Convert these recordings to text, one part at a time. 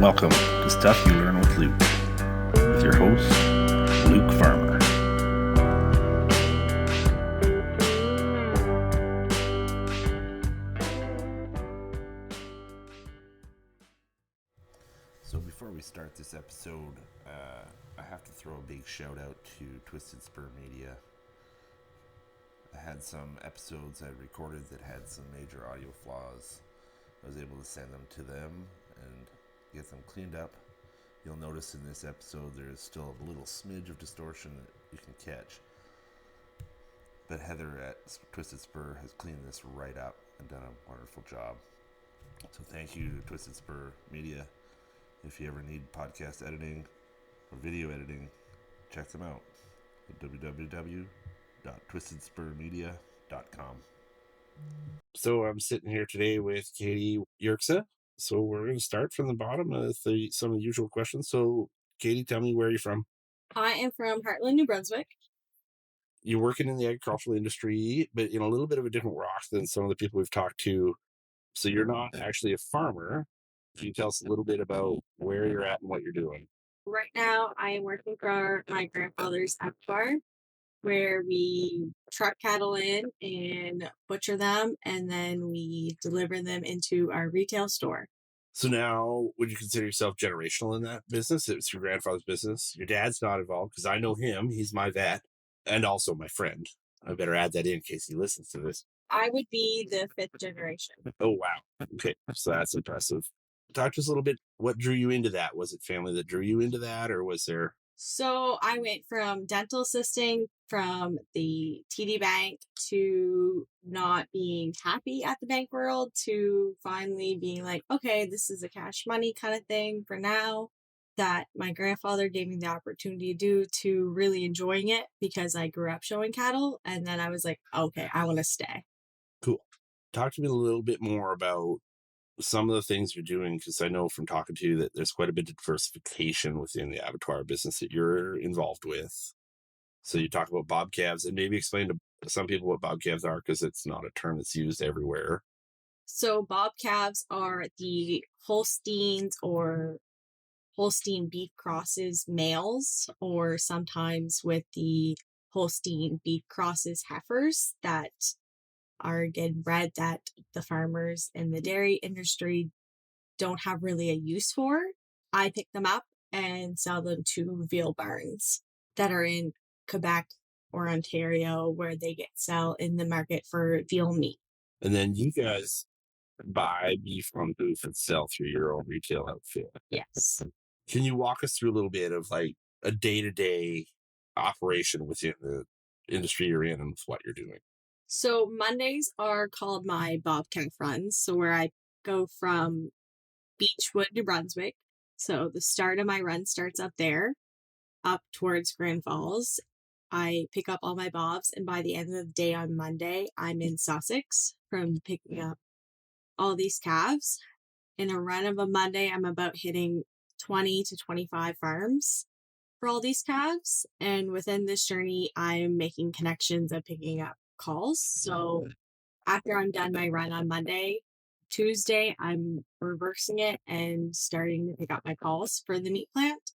Welcome to Stuff You Learn with Luke, with your host, Luke Farmer. So before we start this episode, I have to throw a big shout out to Twisted Spur Media. I had some episodes I recorded that had some major audio flaws. I was able to send them to them and get them cleaned up. You'll notice in this episode there is still a little smidge of distortion that you can catch. But Heather at Twisted Spur has cleaned this right up and done a wonderful job. So thank you to Twisted Spur Media. If you ever need podcast editing or video editing, check them out at www.twistedspurmedia.com. So I'm sitting here today with Katie Yerxa. So we're going to start from the bottom with some of the usual questions. So Katie, tell me, where are you from? I am from Heartland, New Brunswick. You're working in the agricultural industry, but in a little bit of a different rock than some of the people we've talked to. So you're not actually a farmer. Can you tell us a little bit about where you're at and what you're doing? Right now, I am working for my grandfather's abattoir, where we truck cattle in and butcher them, and then we deliver them into our retail store. So now, would you consider yourself generational in that business? It's your grandfather's business. Your dad's not involved because I know him. He's my vet and also my friend. I better add that in case he listens to this. I would be the 5th generation. Oh, wow. Okay, so that's impressive. Talk to us a little bit. What drew you into that? Was it family that drew you into that, or was there... So I went from dental assisting from the TD Bank to not being happy at the bank world to finally being like, okay, this is a cash money kind of thing for now, that my grandfather gave me the opportunity to do, to really enjoying it because I grew up showing cattle. And then I was like, okay, I want to stay. Cool. Talk to me a little bit more about some of the things you're doing, because I know from talking to you that there's quite a bit of diversification within the abattoir business that you're involved with. So you talk about bob calves, and maybe explain to some people what bob calves are, because it's not a term that's used everywhere. So bob calves are the Holsteins or Holstein beef crosses males, or sometimes with the Holstein beef crosses heifers that are getting bred that the farmers in the dairy industry don't have really a use for. I pick them up and sell them to veal barns that are in Quebec or Ontario, where they get sell in the market for veal meat. And then you guys buy beef from booth and sell through your own retail outfit. Yes. Can you walk us through a little bit of like a day-to-day operation within the industry you're in and with what you're doing? So Mondays are called my bobcat runs. So where I go from Beechwood, New Brunswick. So the start of my run starts up there, up towards Grand Falls. I pick up all my bobs, and by the end of the day on Monday, I'm in Sussex from picking up all these calves. In a run of a Monday, I'm about hitting 20 to 25 farms for all these calves. And within this journey, I'm making connections and picking up calls. So after I'm done my run on Monday, Tuesday, I'm reversing it and starting to pick up my calls for the meat plant.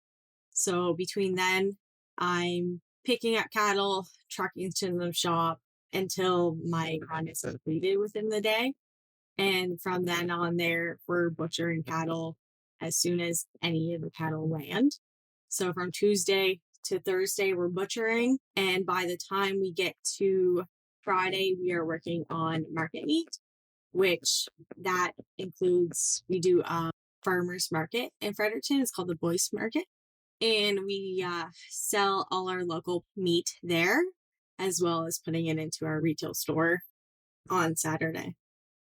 So between then, I'm picking up cattle, trucking to the shop until my run is completed within the day. And from then on there, we're butchering cattle as soon as any of the cattle land. So from Tuesday to Thursday, we're butchering. And by the time we get to Friday, we are working on market meat, which that includes, we do a farmer's market in Fredericton. It's called the Boyce Market. And we sell all our local meat there, as well as putting it into our retail store on Saturday.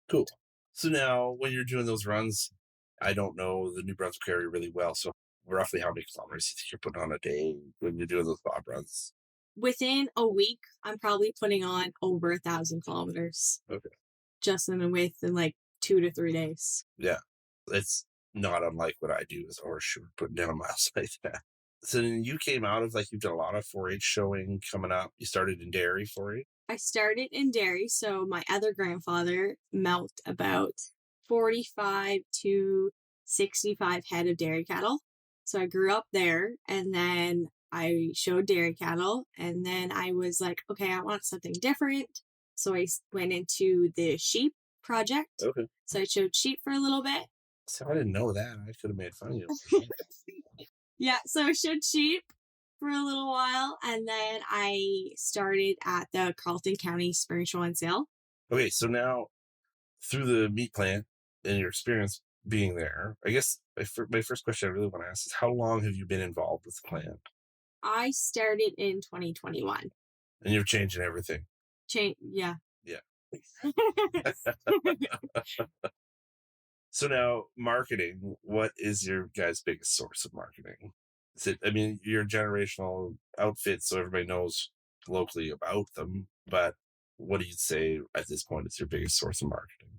Cool. So now when you're doing those runs, I don't know the New Brunswick area really well. So roughly how many kilometers do you think you're putting on a day when you're doing those bob runs? Within a week, I'm probably putting on over 1,000 kilometers. Okay. Just within like 2 to 3 days. Yeah. It's not unlike what I do as a horseshoe, putting down miles like that. So then you came out of, like, you've done a lot of 4-H showing coming up. You started in dairy 4-H? I started in dairy. So my other grandfather milked about 45 to 65 head of dairy cattle. So I grew up there, and then I showed dairy cattle, and then I was like, okay, I want something different. So I went into the sheep project. Okay. So I showed sheep for a little bit. So I didn't know that. I could have made fun of you. Yeah, so I showed sheep for a little while, and then I started at the Carleton County Spring Show and Sale. Okay, so now through the meat plant and your experience being there, I guess my first question I really want to ask is, how long have you been involved with the plant? I started in 2021. And you're changing everything. Yeah. Yeah. So now, marketing, what is your guys' biggest source of marketing? Is it, I mean, your generational outfits, so everybody knows locally about them, but what do you say at this point is your biggest source of marketing?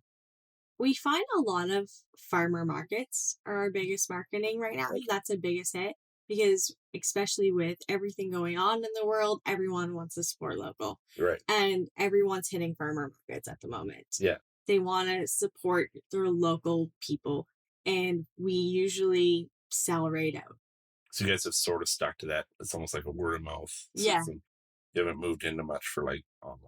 We find a lot of farmer markets are our biggest marketing right now. That's the biggest hit because, especially with everything going on in the world, everyone wants to support local. Right. And everyone's hitting farmer markets at the moment. Yeah. They want to support their local people, and we usually sell right out. So you guys have sort of stuck to that. It's almost like a word of mouth. Yeah. You haven't moved into much for like online.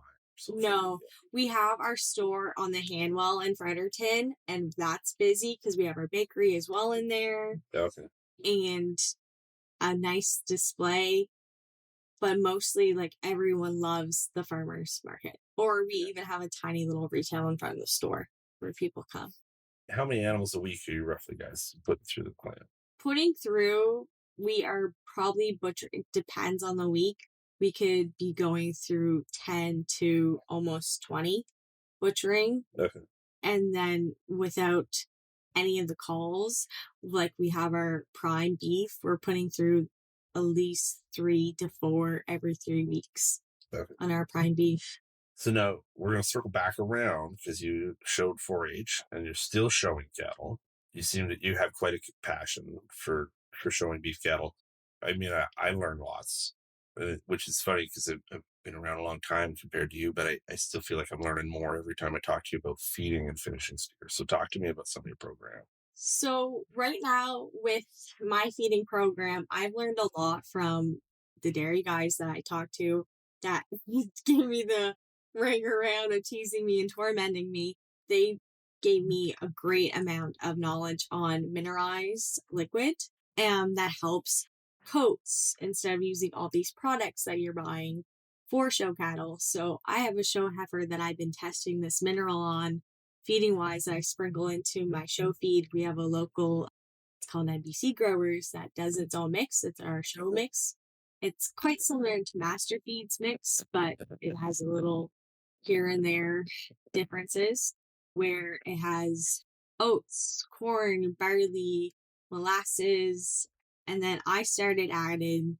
No, we have our store on the Hanwell in Fredericton, and that's busy because we have our bakery as well in there. Okay. And a nice display, but mostly like everyone loves the farmers market. Or we even have a tiny little retail in front of the store where people come. How many animals a week are you roughly guys putting through the plant? Putting through, we are probably butchering. It depends on the week. We could be going through 10 to almost 20 butchering. Okay. And then without any of the calls, like we have our prime beef, we're putting through at least 3 to 4 every 3 weeks on our prime beef. So now we're going to circle back around because you showed 4-H and you're still showing cattle. You seem that you have quite a passion for showing beef cattle. I mean, I learned lots, which is funny because I've been around a long time compared to you, but I still feel like I'm learning more every time I talk to you about feeding and finishing steers. So talk to me about some of your program. So right now with my feeding program, I've learned a lot from the dairy guys that I talked to that gave me the ring around of teasing me and tormenting me. They gave me a great amount of knowledge on mineralized liquid, and that helps coats instead of using all these products that you're buying for show cattle. So I have a show heifer that I've been testing this mineral on feeding wise that I sprinkle into my show feed. We have a local, it's called NBC Growers, that does its own mix. It's our show mix. It's quite similar to Master Feed's mix, but it has a little here and there differences where it has oats, corn, barley, molasses, and then I started adding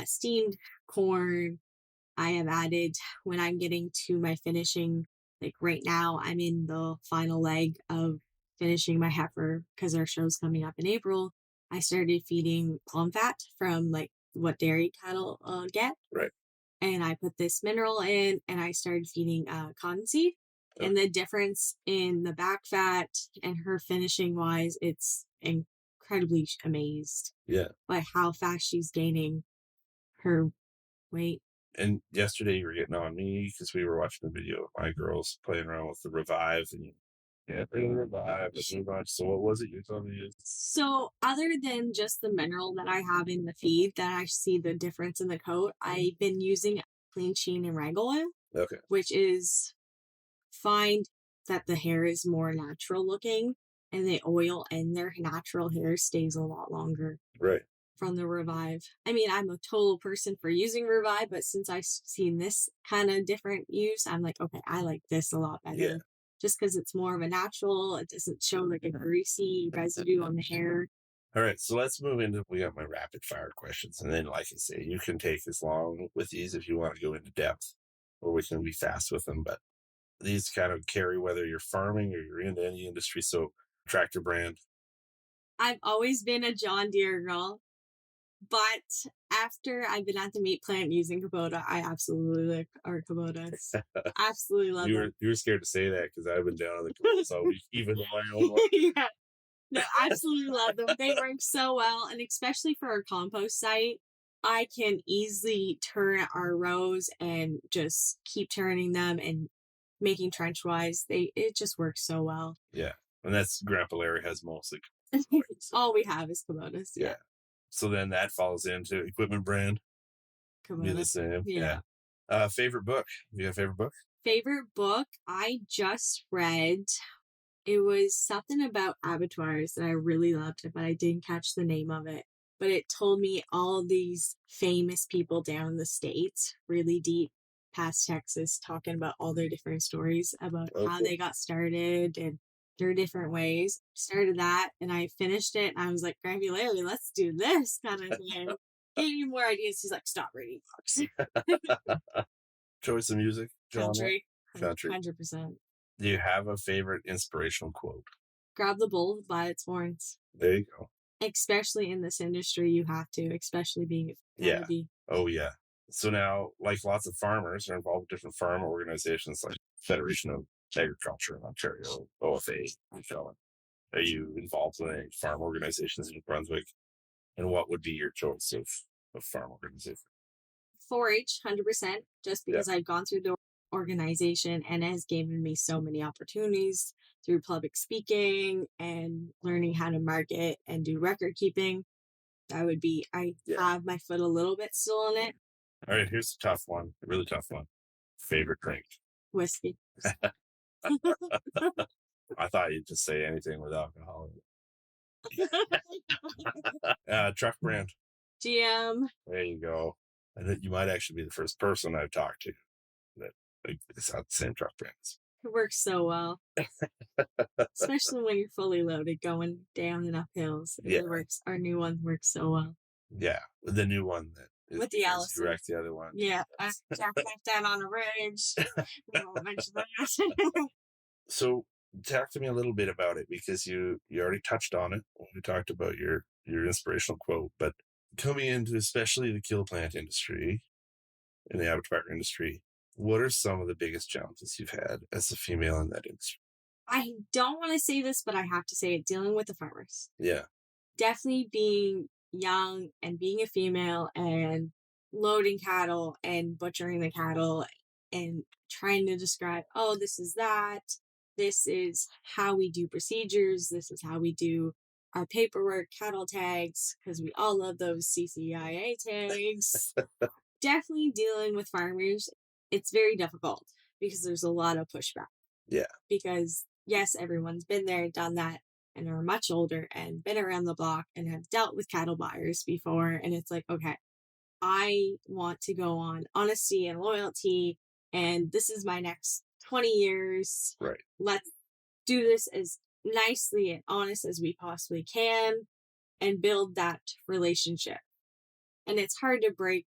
steamed corn. I have added, when I'm getting to my finishing, like right now, I'm in the final leg of finishing my heifer because our show's coming up in April. I started feeding plum fat from like what dairy cattle get. Right. And I put this mineral in and I started feeding cottonseed. Okay. And the difference in the back fat and her finishing wise, it's incredibly amazed. Yeah. By how fast she's gaining her weight. And yesterday you were getting on me because we were watching the video of my girls playing around with the Revive, and the Revive is much. So what was it you told me? So other than just the mineral that I have in the feed that I see the difference in the coat, I've been using clean sheen and rag oil. Okay. Which is find that the hair is more natural looking and the oil in their natural hair stays a lot longer. Right. From the Revive. I mean, I'm a total person for using Revive, but since I've seen this kind of different use, I'm like, okay, I like this a lot better. Yeah. Just because it's more of a natural, it doesn't show like a greasy residue on the hair. All right, so let's move into, we got my rapid fire questions. And then, like I say, you can take as long with these if you want to go into depth, or we can be fast with them. But these kind of carry whether you're farming or you're into any industry. So tractor brand. I've always been a John Deere girl. But after I've been at the meat plant using Kubota, I absolutely like our Kubotas. Absolutely love them. You were scared to say that because I've been down on the Kubotas all week, even on my own one. Yeah. No, absolutely love them. They work so well. And especially for our compost site, I can easily turn our rows and just keep turning them and making trench wise. It just works so well. Yeah. And that's Grandpa Larry has mostly. All we have is Komodos. Yeah. So then that falls into equipment brand. Be the Komodos. same. Yeah. Favorite book? You have a favorite book? Favorite book I just read. It was something about abattoirs that I really loved, but I didn't catch the name of it. But it told me all these famous people down in the States, really deep past Texas, talking about all their different stories about how they got started and their different ways. Started that and I finished it and I was like, Granny Larry, let's do this kind of thing. Gave me more ideas. He's like, stop reading books. Choice of music? Country. Country. 100%. Do you have a favorite inspirational quote? Grab the bull by its horns. There you go. Especially in this industry, you have to, especially being Yeah. Oh, yeah. So now, like lots of farmers are involved with different farm organizations like Federation of Agriculture in Ontario, OFA, and so on. Are you involved with any farm organizations in Brunswick? And what would be your choice of farm organization? 4-H, 100%, just because I've gone through the organization and it has given me so many opportunities through public speaking and learning how to market and do record keeping. That would be, I have my foot a little bit still in it. All right, here's a tough one, a really tough one. Favorite drink? Whiskey. I thought you'd just say anything with alcohol. Truck brand. GM. There you go. I think you might actually be the first person I've talked to that it's not the same truck brand. It works so well. Especially when you're fully loaded going down and up hills. It works. Our new one works so well. Yeah. The new one that is with the Allison. You wrecked the other one. Yeah. I jacked that on a ridge. We won't mention that. So talk to me a little bit about it because you already touched on it when we talked about your inspirational quote, but coming into especially the kill plant industry and the abattoir industry, what are some of the biggest challenges you've had as a female in that industry? I don't want to say this, but I have to say it, dealing with the farmers. Yeah. Definitely being young and being a female and loading cattle and butchering the cattle and trying to describe, oh, this is that. This is how we do procedures. This is how we do our paperwork, cattle tags, because we all love those CCIA tags. Definitely dealing with farmers, it's very difficult because there's a lot of pushback. Yeah. Because, yes, everyone's been there, done that, and are much older and been around the block and have dealt with cattle buyers before. And it's like, okay, I want to go on honesty and loyalty, and this is my next 20 years. Right. Let's do this as nicely and honest as we possibly can and build that relationship. And it's hard to break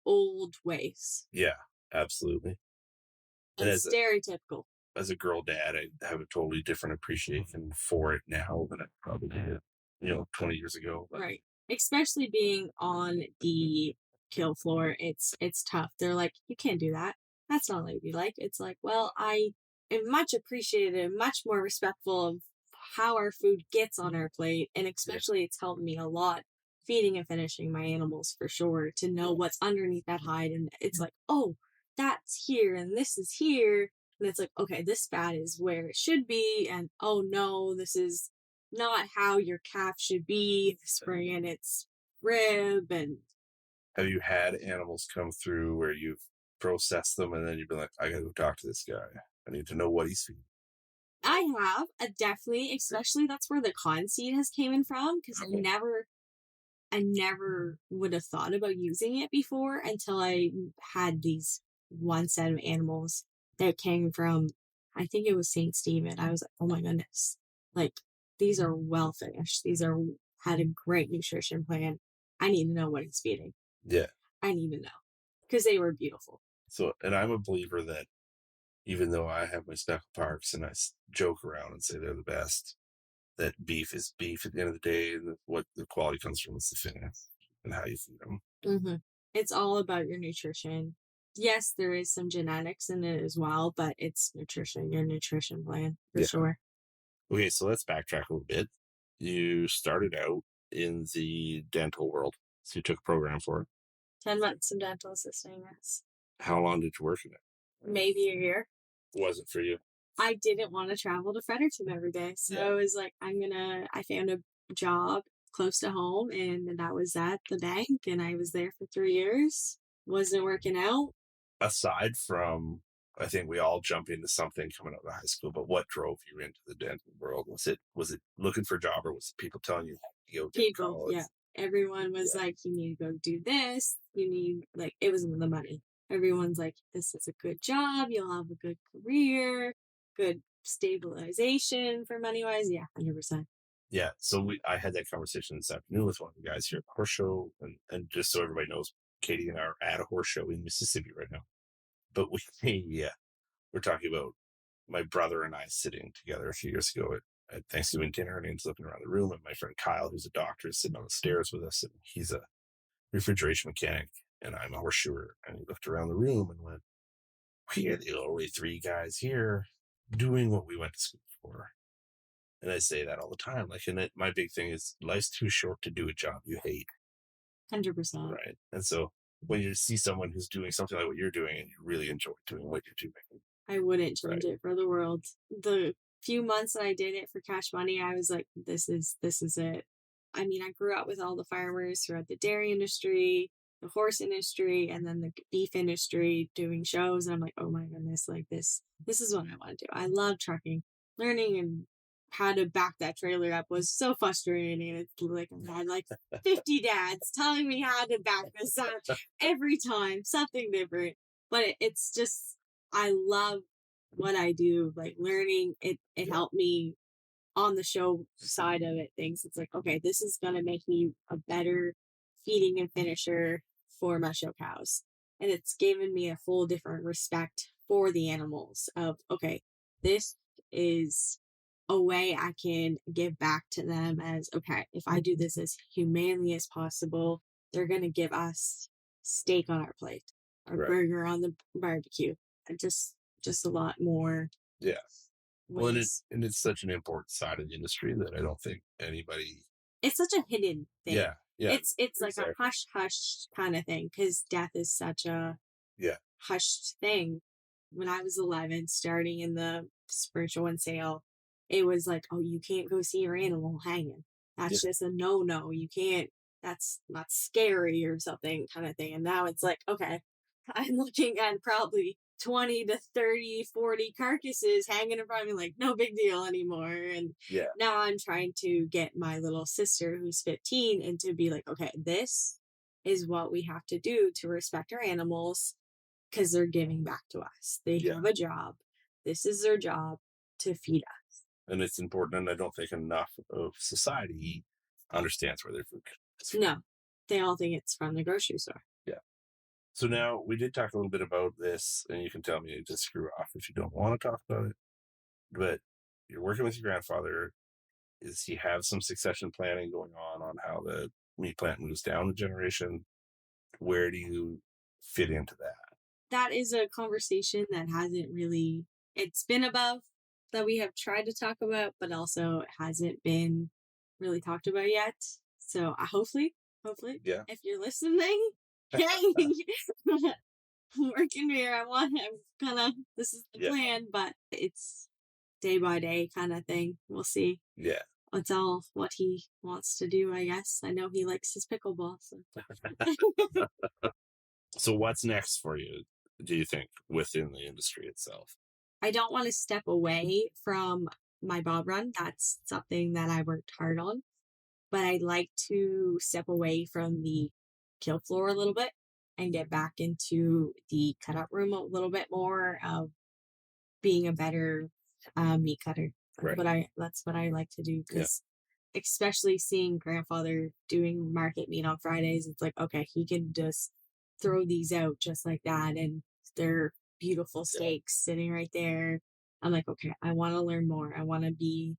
old ways. Yeah, absolutely. And stereotypical. As a girl dad, I have a totally different appreciation for it now than I probably did, 20 years ago. But. Right. Especially being on the kill floor, it's tough. They're like, you can't do that. That's not ladylike. It's like, well, I am much appreciated and much more respectful of how our food gets on our plate. And especially it's helped me a lot feeding and finishing my animals for sure to know what's underneath that hide. And it's like, oh, that's here and this is here. And it's like, okay, this fat is where it should be. And oh no, this is not how your calf should be. Spraying its rib. And have you had animals come through where you've processed them and then you've been like, I gotta go talk to this guy. I need to know what he's feeding. I have definitely, especially that's where the cotton seed has came in from because I never would have thought about using it before until I had these one set of animals that came from, I think it was St. Stephen. I was like, oh my goodness, like these are well finished. These had a great nutrition plan. I need to know what he's feeding. Yeah. I need to know because they were beautiful. So, and I'm a believer that even though I have my speckled parks and I joke around and say they're the best, that beef is beef at the end of the day, and what the quality comes from is the finish and how you feed them. Mm-hmm. It's all about your nutrition. Yes, there is some genetics in it as well, but it's nutrition, your nutrition plan for sure. Okay, so let's backtrack a little bit. you started out in the dental world. So you took a program for it. 10 months of dental assisting, yes. How long did you work in it? Maybe a year. Was it for you? I didn't want to travel to Fredericton every day. So I was like, I found a job close to home, and that was at the bank, and I was there for 3 years. Wasn't working out. Aside from, I think we all jump into something coming out of high school, but what drove you into the dental world? Was it looking for a job, or was it people telling you to go get People, college? yeah. Everyone was like, you need to go do this. You need, like, it was the money. Everyone's like, this is a good job. You'll have a good career, good stabilization for money wise. Yeah, 100%. Yeah. So I had that conversation this afternoon with one of the guys here at the horse show. And just so everybody knows, Katie and I are at a horse show in Mississippi right now. But we're talking about my brother and I sitting together a few years ago at Thanksgiving dinner, and he's looking around the room, and my friend Kyle, who's a doctor, is sitting on the stairs with us, and he's a refrigeration mechanic, and I'm a horseshoer. And he looked around the room and went, "We are the only three guys here doing what we went to school for." And I say that all the time. Like, and my big thing is life's too short to do a job you hate. 100%. Right. And so when you see someone who's doing something like what you're doing and you really enjoy doing what you're doing, I wouldn't change it for the world. The few months that I did it for cash money, I was like, this is it. I mean, I grew up with all the farmers throughout the dairy industry, the horse industry, and then the beef industry doing shows. And I'm like, oh my goodness, like this is what I want to do. I love trucking. Learning and how to back that trailer up was so frustrating. It's like I had like 50 dads telling me how to back this up every time, something different. But it's just, I love what I do. Like learning, it helped me on the show side of it. Things, it's like, okay, this is gonna make me a better feeding and finisher for my show cows, and it's given me a whole different respect for the animals. Of okay, this is a way I can give back to them. As okay, if I do this as humanely as possible, they're gonna give us steak on our plate, or burger on the barbecue, and just a lot more. Yeah. Well, ways. and it's such an important side of the industry that I don't think anybody. It's such a hidden thing. Yeah. It's like a hush kind of thing, because death is such a hushed thing. When I was 11, starting in the spiritual and sale, it was like, oh, you can't go see your animal hanging. That's just a no. You can't. That's not scary or something kind of thing. And now it's like, okay, I'm looking at probably 20 to 30, 40 carcasses hanging in front of me, like no big deal anymore. And now I'm trying to get my little sister who's 15 and to be like, okay, this is what we have to do to respect our animals, because they're giving back to us. They have a job. This is their job, to feed us. And it's important. And I don't think enough of society understands where their food comes from. No, they all think it's from the grocery store. Yeah. So now we did talk a little bit about this, and you can tell me to screw off if you don't want to talk about it. But you're working with your grandfather. Does he have some succession planning going on how the meat plant moves down the generation? Where do you fit into that? That is a conversation that hasn't really, it's been above, that we have tried to talk about, but also it hasn't been really talked about yet. So hopefully, if you're listening, hey, I'm working here. This is the plan, but it's day by day kind of thing. We'll see. Yeah. It's all what he wants to do, I guess. I know he likes his pickleball. So. So what's next for you, do you think, within the industry itself? I don't want to step away from my bob run. That's something that I worked hard on. But I'd like to step away from the kill floor a little bit and get back into the cutout room a little bit more, of being a better meat cutter. That's what I like to do, because especially seeing grandfather doing market meat on Fridays, it's like, okay, he can just throw these out just like that, and they're beautiful steaks sitting right there. I'm like, okay, I want to learn more. I don't want to be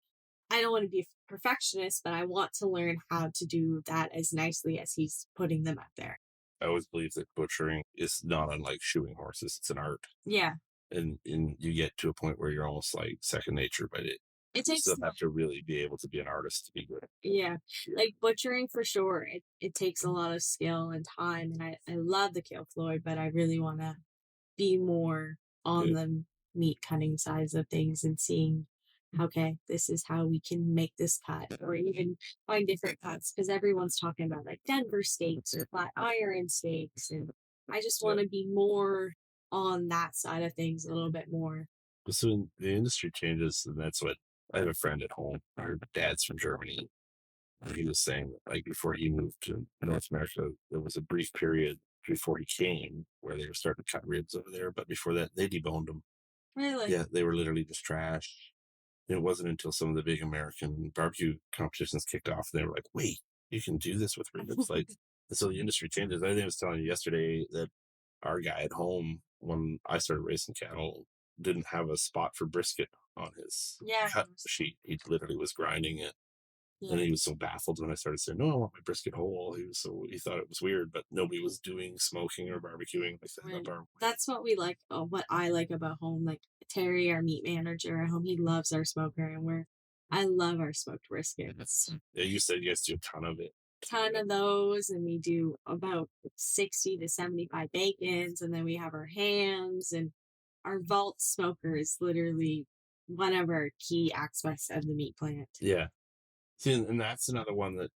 a perfectionist, but I want to learn how to do that as nicely as he's putting them out there. I always believe that butchering is not unlike shoeing horses. It's an art. Yeah. And you get to a point where you're almost like second nature, but It You takes, still have to really be able to be an artist to be good. yeah, like butchering for sure. It takes a lot of skill and time. And I love the kill Floyd, but I really want to be more on Yeah. the meat cutting sides of things and seeing, okay, this is how we can make this cut, or even find different cuts, because everyone's talking about like Denver steaks or flat iron steaks. And I just want to be more on that side of things a little bit more. So when the industry changes, and that's what I have a friend at home. Her dad's from Germany. And he was saying that, like, before he moved to North America, there was a brief period before he came where they were starting to cut ribs over there. But before that, they deboned them. Really? Yeah, they were literally just trash. And it wasn't until some of the big American barbecue competitions kicked off, and they were like, wait, you can do this with ribs? Like, and so the industry changes. I think I was telling you yesterday that our guy at home, when I started racing cattle, didn't have a spot for brisket on his Yeah. cut sheet. He literally was grinding it. And Yeah. he was so baffled when I started saying, no, I want my brisket whole. He thought it was weird, but nobody was doing smoking or barbecuing like that Right. up our way. That's what we like. What I like about home. Like Terry, our meat manager at home, he loves our smoker, and I love our smoked briskets. Yeah, you said you guys do a ton of it. Ton of those, and we do about 60 to 75 bacons, and then we have our hams, and our vault smoker is literally one of our key aspects of the meat plant. Yeah. See, and that's another one that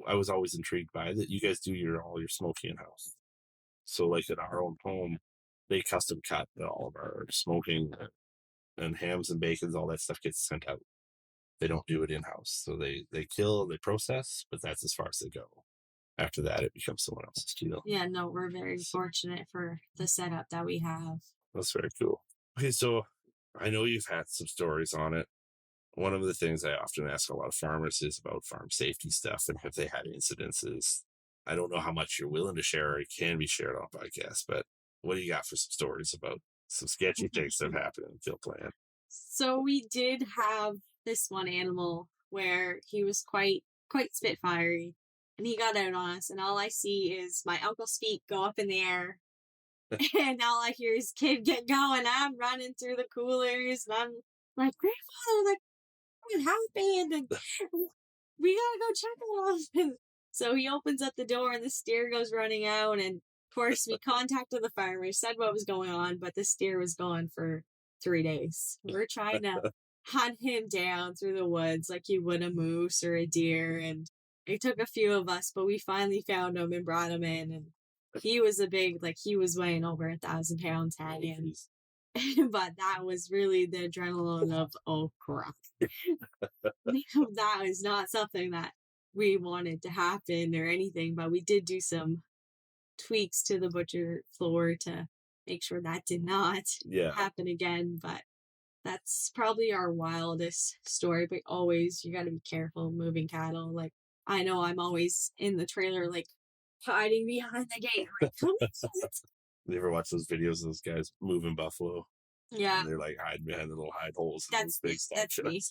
I was always intrigued by, that you guys do all your smoking in house. So, like at our own home, they custom cut all of our smoking and hams and bacons. All that stuff gets sent out. They don't do it in house. So they kill, they process, but that's as far as they go. After that, it becomes someone else's deal. Yeah, no, we're very fortunate for the setup that we have. That's very cool. Okay, so I know you've had some stories on it. One of the things I often ask a lot of farmers is about farm safety stuff and have they had incidences. I don't know how much you're willing to share or it can be shared on podcast, but what do you got for some stories about some sketchy things that have happened in the kill plant? So we did have this one animal where he was quite spitfirey, and he got out on us, and all I see is my uncle's feet go up in the air, and all I hear is kid get going. I'm running through the coolers, and I'm like, grandfather, like, what happened? And we gotta go check on him. So he opens up the door, and the steer goes running out, and of course we contacted the farmer, said what was going on, but the steer was gone for 3 days. We're trying to hunt him down through the woods like you would a moose or a deer, and it took a few of us, but we finally found him and brought him in, and he was he was weighing over 1,000 pounds heavy, but that was really the adrenaline of, oh crap. That was not something that we wanted to happen or anything, but we did do some tweaks to the butcher floor to make sure that did not happen again. But that's probably our wildest story. But always, you got to be careful moving cattle. Like, I know I'm always in the trailer, like hiding behind the gate. Like, come on. You ever watch those videos of those guys moving buffalo? Yeah. And they're like hiding behind the little hide holes. That's big me.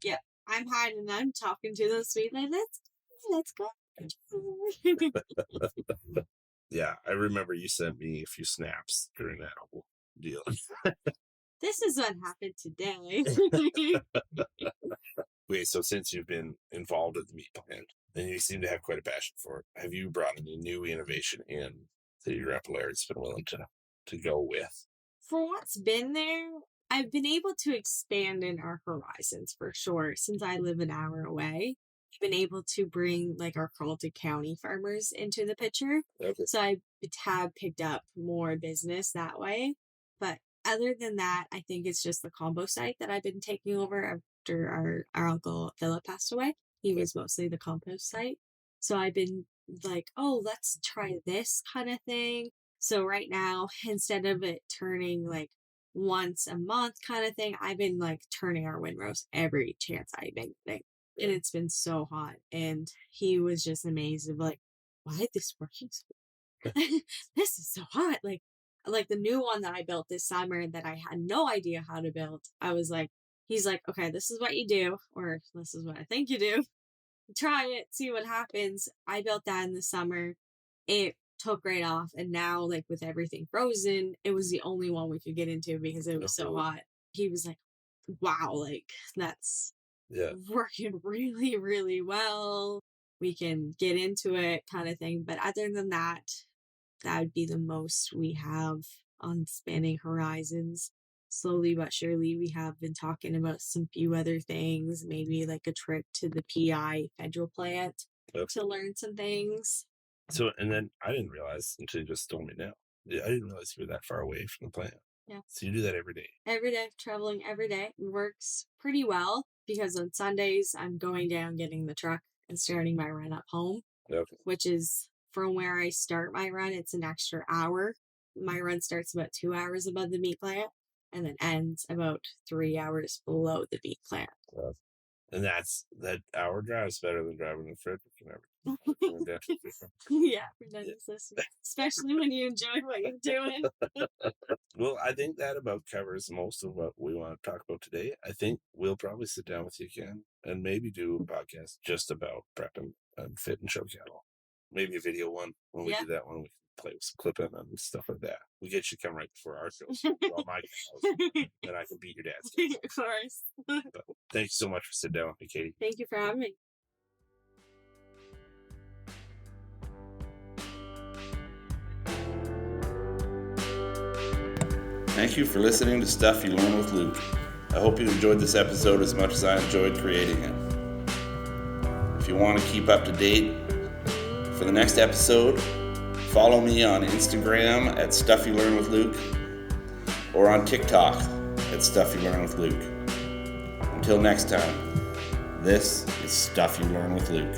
Yeah. I'm hiding. I'm talking to them sweet. Like, let's go. Yeah, I remember you sent me a few snaps during that whole deal. This is what happened today. Okay, so since you've been involved in the meat plant, and you seem to have quite a passion for it, have you brought any new innovation in that your Appalarian's been willing to go with? For what's been there, I've been able to expand in our horizons for sure. Since I live an hour away, I've been able to bring like our Carleton County farmers into the picture. Okay. So I have picked up more business that way. But other than that, I think it's just the combo site that I've been taking over after our uncle Philip passed away. He was mostly the compost site. So I've been like, oh, let's try this kind of thing. So right now, instead of it turning like once a month kind of thing, I've been like turning our windrows every chance I make it. And it's been so hot. And he was just amazed of like, why is this working so this is so hot. Like the new one that I built this summer that I had no idea how to build. I was like, he's like, okay, this is what you do, or this is what I think you do. Try it, see what happens. I built that in the summer. It took right off, and now like with everything frozen, it was the only one we could get into because it was so hot. He was like, wow, like that's Yeah. working really, really well. We can get into it kind of thing. But other than that, that would be the most we have on spanning horizons. Slowly but surely, we have been talking about some few other things, maybe like a trip to the PI federal plant Yep. to learn some things. So, and then I didn't realize until you just told me now. I didn't realize you were that far away from the plant. Yeah. So you do that every day. Every day, traveling every day works pretty well because on Sundays, I'm going down, getting the truck, and starting my run up home, Okay. which is from where I start my run, it's an extra hour. My run starts about 2 hours above the meat plant and then ends about 3 hours below the meat plant. And that hour drive is better than driving in Frederick and everything. Yeah, redundancy, especially when you enjoy what you're doing. Well, I think that about covers most of what we want to talk about today. I think we'll probably sit down with you again and maybe do a podcast just about prepping and fit and show cattle. Maybe a video one. When we do that one, we can play with some clipping and stuff like that. We get you to come right before our show. All my cows. Then I can beat your dad's cows. Of course. But thank you so much for sitting down with me, Katie. Thank you for having me. Thank you for listening to Stuff You Learn with Luke. I hope you enjoyed this episode as much as I enjoyed creating it. If you want to keep up to date for the next episode, follow me on Instagram at Stuff You Learn with Luke or on TikTok at Stuff You Learn with Luke. Until next time, this is Stuff You Learn with Luke.